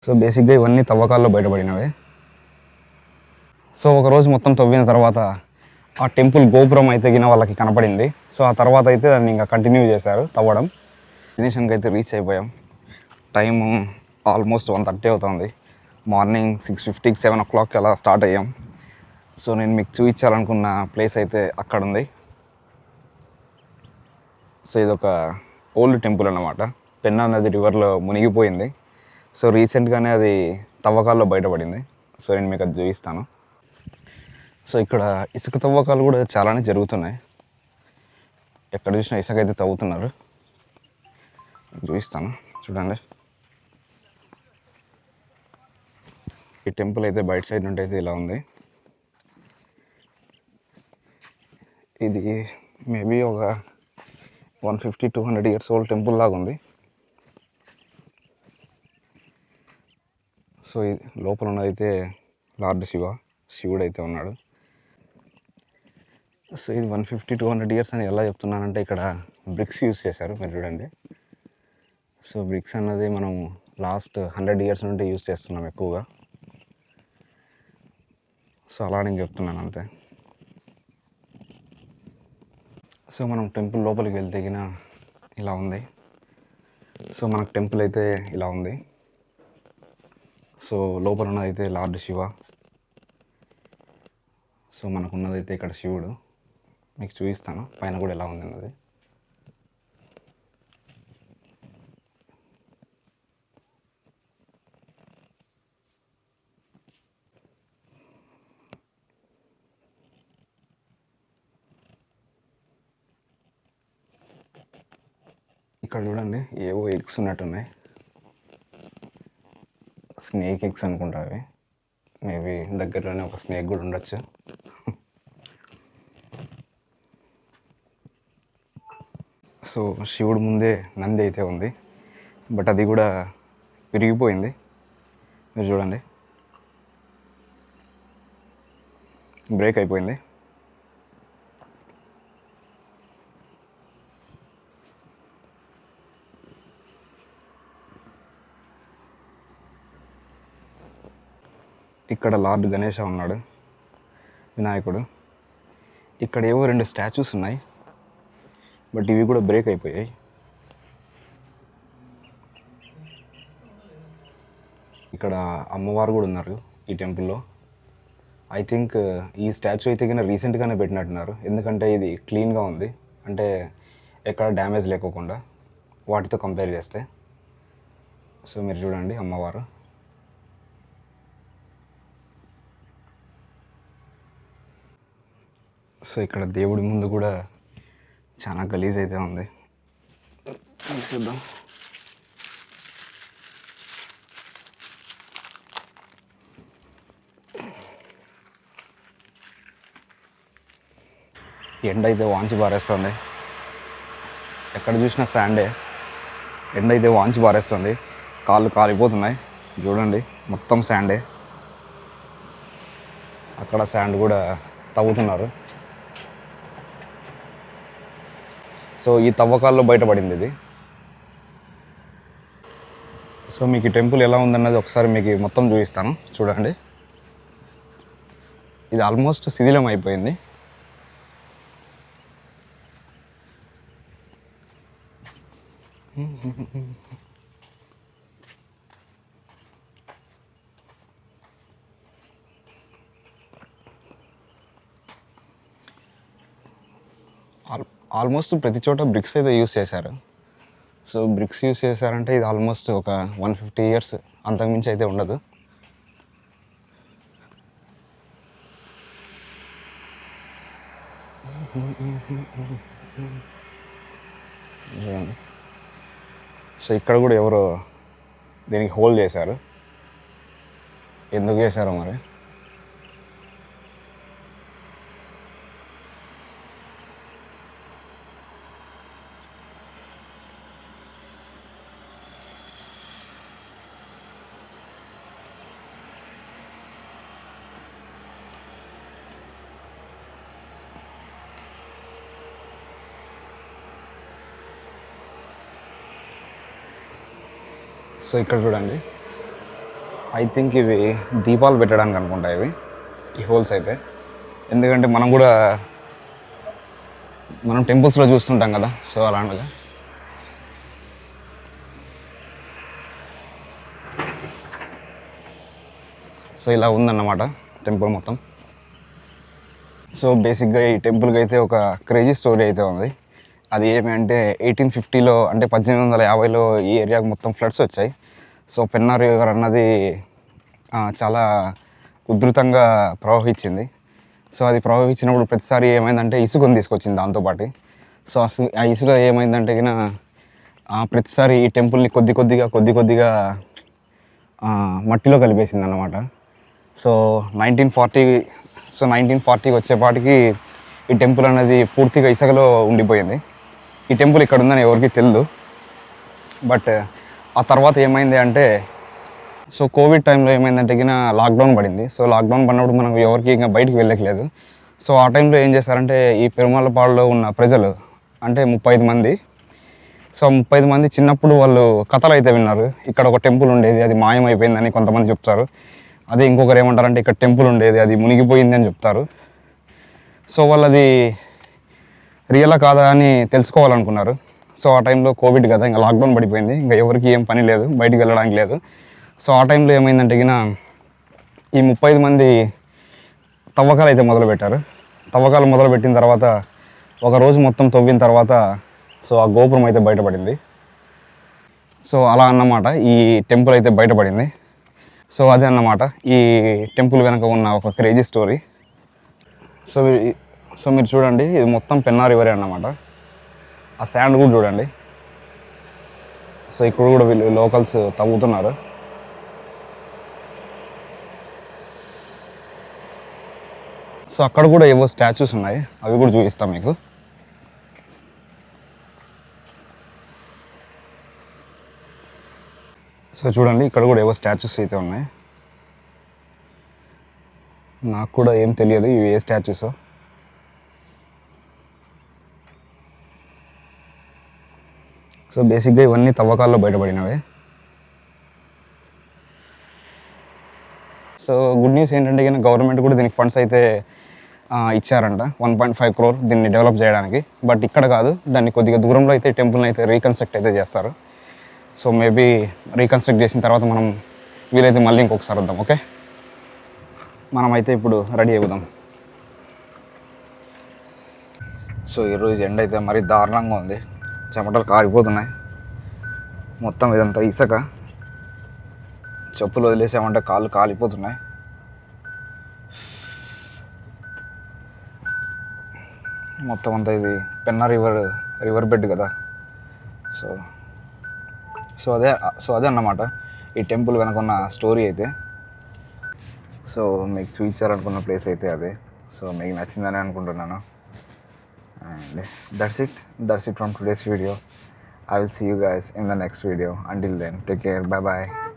So బేసిక్గా ఇవన్నీ తవ్వకాల్లో బయటపడినవే. So ఒకరోజు మొత్తం తవ్విన తర్వాత ఆ టెంపుల్ గోపురం అయితే గిన వాళ్ళకి కనపడింది. సో ఆ తర్వాత అయితే దాన్ని ఇంకా కంటిన్యూ చేశారు తవ్వడం. డెస్టినేషన్కి అయితే రీచ్ అయిపోయాం. టైము ఆల్మోస్ట్ 1:30 అవుతుంది. మార్నింగ్ 6:50 7 o'clock అలా స్టార్ట్ అయ్యాం. సో నేను మీకు చూపించాలనుకున్న ప్లేస్ అయితే అక్కడ ఉంది. సో ఇది ఒక ఓల్డ్ టెంపుల్ అన్నమాట. పెన్నా నది రివర్లో మునిగిపోయింది. సో రీసెంట్గానే అది తవ్వకాల్లో బయటపడింది. సో నేను మీకు అది చూపిస్తాను. సో ఇక్కడ ఇసుక తవ్వకాలు కూడా చాలానే జరుగుతున్నాయి. ఎక్కడ చూసినా ఇసుక అయితే తవ్వుతున్నారు. చూపిస్తాను చూడండి. ఈ టెంపుల్ అయితే బయట సైడ్ నుండి అయితే ఇలా ఉంది. ఇది మేబీ ఒక 150-200 years ఓల్డ్ టెంపుల్ లాగా ఉంది. సో ఇది లోపల ఉన్నదైతే లార్డ్ శివుడు అయితే ఉన్నాడు. సో ఇది 150-200 years అని ఎలా చెప్తున్నానంటే ఇక్కడ బ్రిక్స్ యూస్ చేశారు. మీరు చూడండి. సో బ్రిక్స్ అన్నది మనం లాస్ట్ 100 years నుండి యూస్ చేస్తున్నాం ఎక్కువగా. సో అలా నేను చెప్తున్నాను అంతే. సో మనం టెంపుల్ లోపలికి వెళ్తే గిన ఇలా ఉంది. సో మనకు టెంపుల్ అయితే ఇలా ఉంది. సో లోపల ఉన్నదైతే లార్డ్ శివ. సో మనకున్నదైతే ఇక్కడ శివుడు. మీకు చూపిస్తాను పైన కూడా ఎలా ఉంది అన్నది. ఇక్కడ చూడండి ఏవో ఎగ్స్ ఉన్నట్టున్నాయి. స్నేక్ ఎగ్స్ అనుకుంటా అవి. మేబీ దగ్గరలోనే ఒక స్నేక్ కూడా ఉండొచ్చు. సో శివుడు ముందే నంది అయితే ఉంది. బట్ అది కూడా విరిగిపోయింది. మీరు చూడండి, బ్రేక్ అయిపోయింది. ఇక్కడ లార్డ్ గణేష ఉన్నాడు, వినాయకుడు. ఇక్కడ ఏవో 2 స్టాచ్యూస్ ఉన్నాయి. బట్ ఇవి కూడా బ్రేక్ అయిపోయాయి. ఇక్కడ అమ్మవారు కూడా ఉన్నారు ఈ టెంపుల్లో. ఐ థింక్ ఈ స్టాచ్యూ అయితే కన్నా రీసెంట్గానే పెట్టినట్టున్నారు. ఎందుకంటే ఇది క్లీన్గా ఉంది, అంటే ఎక్కడ డ్యామేజ్ లేకోకుండా వాటితో కంపేర్ చేస్తే. సో మీరు చూడండి అమ్మవారు. సో ఇక్కడ దేవుడి ముందు కూడా చాలా గలీజ్ అయితే ఉంది. చూద్దాం. ఎండ అయితే వాంచి పారేస్తుంది. ఎక్కడ చూసినా శాండే. ఎండ అయితే వాంచి పారేస్తుంది. కాళ్ళు కాలిపోతున్నాయి. చూడండి మొత్తం శాండే. అక్కడ శాండ్ కూడా తవ్వుతున్నారు. సో ఈ తవ్వకాల్లో బయటపడింది ఇది. సో మీకు ఈ టెంపుల్ ఎలా ఉందన్నది ఒకసారి మీకు మొత్తం చూపిస్తాను చూడండి. ఇది ఆల్మోస్ట్ శిథిలం అయిపోయింది. ఆల్మోస్ట్ ప్రతి చోట బ్రిక్స్ అయితే యూస్ చేశారు. సో బ్రిక్స్ యూస్ చేశారంటే ఇది ఆల్మోస్ట్ ఒక 150 years అంతకుమించి అయితే ఉండదు. సో ఇక్కడ కూడా ఎవరో దీనికి హోల్డ్ చేశారు. ఎందుకు చేశారో మరి. సో ఇక్కడ చూడండి ఐ థింక్ ఇవి దీపాలు పెట్టడానికి అనుకుంటా ఇవి, ఈ హోల్స్ అయితే. ఎందుకంటే మనం టెంపుల్స్లో చూస్తుంటాం కదా, సో అలాంటిగా. సో ఇలా ఉందన్నమాట టెంపుల్ మొత్తం. సో బేసిక్గా ఈ టెంపుల్కి అయితే ఒక క్రేజీ స్టోరీ అయితే ఉంది. అది ఏమంటే 1850లో, అంటే 1850లో ఈ ఏరియాకి మొత్తం ఫ్లడ్స్ వచ్చాయి. సో పెన్నా రివర్ అన్నది చాలా ఉధృతంగా ప్రవహించింది. సో అది ప్రవహించినప్పుడు ప్రతిసారి ఏమైందంటే ఇసుకని తీసుకొచ్చింది దాంతోపాటు. సో ఆ ఇసుక ఏమైందంటే ప్రతిసారి ఈ టెంపుల్ని కొద్ది కొద్దిగా మట్టిలో కలిపేసింది అన్నమాట. సో 1940 వచ్చేపాటికి ఈ టెంపుల్ అనేది పూర్తిగా ఇసుకలో ఉండిపోయింది. ఈ టెంపుల్ ఇక్కడ ఉందని ఎవరికి తెలియదు. బట్ ఆ తర్వాత ఏమైంది అంటే, సో కోవిడ్ టైంలో ఏమైందంటే లాక్డౌన్ పడింది. సో లాక్డౌన్ పడినప్పుడు మనం ఎవరికి ఇంకా బయటికి వెళ్ళట్లేదు. సో ఆ టైంలో ఏం చేశారంటే, ఈ పెరుమాళపాడులో ఉన్న ప్రజలు అంటే 35 మంది, సో 35 మంది చిన్నప్పుడు వాళ్ళు కథలు అయితే విన్నారు. ఇక్కడ ఒక టెంపుల్ ఉండేది, అది మాయమైపోయిందని కొంతమంది చెప్తారు. అదే ఇంకొకరు ఏమంటారంటే ఇక్కడ టెంపుల్ ఉండేది, అది మునిగిపోయింది అని చెప్తారు. సో వాళ్ళు అది రియలా కాదా అని తెలుసుకోవాలనుకున్నారు. సో ఆ టైంలో కోవిడ్ కదా, ఇంకా లాక్డౌన్ పడిపోయింది, ఇంకా ఎవరికి ఏం పని లేదు, బయటికి వెళ్ళడానికి లేదు. సో ఆ టైంలో ఏమైందంటే ఈ 35 మంది తవ్వకాలు అయితే మొదలుపెట్టారు. తవ్వకాలు మొదలుపెట్టిన తర్వాత ఒక రోజు మొత్తం తవ్విన తర్వాత సో ఆ గోపురం అయితే బయటపడింది. సో అలా అన్నమాట ఈ టెంపుల్ అయితే బయటపడింది. సో అదే అన్నమాట ఈ టెంపుల్ వెనక ఉన్న ఒక క్రేజీ స్టోరీ. సో మీరు చూడండి, ఇది మొత్తం పెన్నా రివరే అన్నమాట. ఆ శాండ్ కూడా చూడండి. సో ఇక్కడ కూడా వీళ్ళు లోకల్స్ తవ్వుతున్నారు. సో అక్కడ కూడా ఏవో స్టాచ్యూస్ ఉన్నాయి, అవి కూడా చూపిస్తాం మీకు. సో చూడండి, ఇక్కడ కూడా ఏవో స్టాచ్యూస్ అయితే ఉన్నాయి. నాకు కూడా ఏం తెలియదు ఇవి ఏ స్టాచ్యూసో. సో బేసిక్గా ఇవన్నీ తవ్వకాల్లో బయటపడినవే. సో గుడ్ న్యూస్ ఏంటంటే గవర్నమెంట్ కూడా దీనికి ఫండ్స్ అయితే ఇచ్చారంట, 1.5 crore దీన్ని డెవలప్ చేయడానికి. బట్ ఇక్కడ కాదు, దాన్ని కొద్దిగా దూరంలో అయితే టెంపుల్ని అయితే రీకన్స్ట్రక్ట్ అయితే చేస్తారు. సో మేబీ రీకన్స్ట్రక్ట్ చేసిన తర్వాత మనం వీలైతే మళ్ళీ ఇంకొకసారి వద్దాం. ఓకే, మనమైతే ఇప్పుడు రెడీ అవుదాం. సో ఈరోజు ఎండ అయితే మరీ దారుణంగా ఉంది, చెమటలు కారిపోతున్నాయి. మొత్తం ఇదంతా ఇసుక, చెప్పులు వదిలేసామంటే కాళ్ళు కాలిపోతున్నాయి. మొత్తం అంతా ఇది పెన్నా రివర్ బెడ్ కదా. సో అదే అన్నమాట ఈ టెంపుల్ వెనక ఉన్న స్టోరీ అయితే. సో మీకు చూపించాలనుకున్న ప్లేస్ అయితే అదే. సో మీకు నచ్చిందని అనుకుంటున్నాను. And that's it from today's video. I will see you guys in the next video. Until then, take care. Bye bye.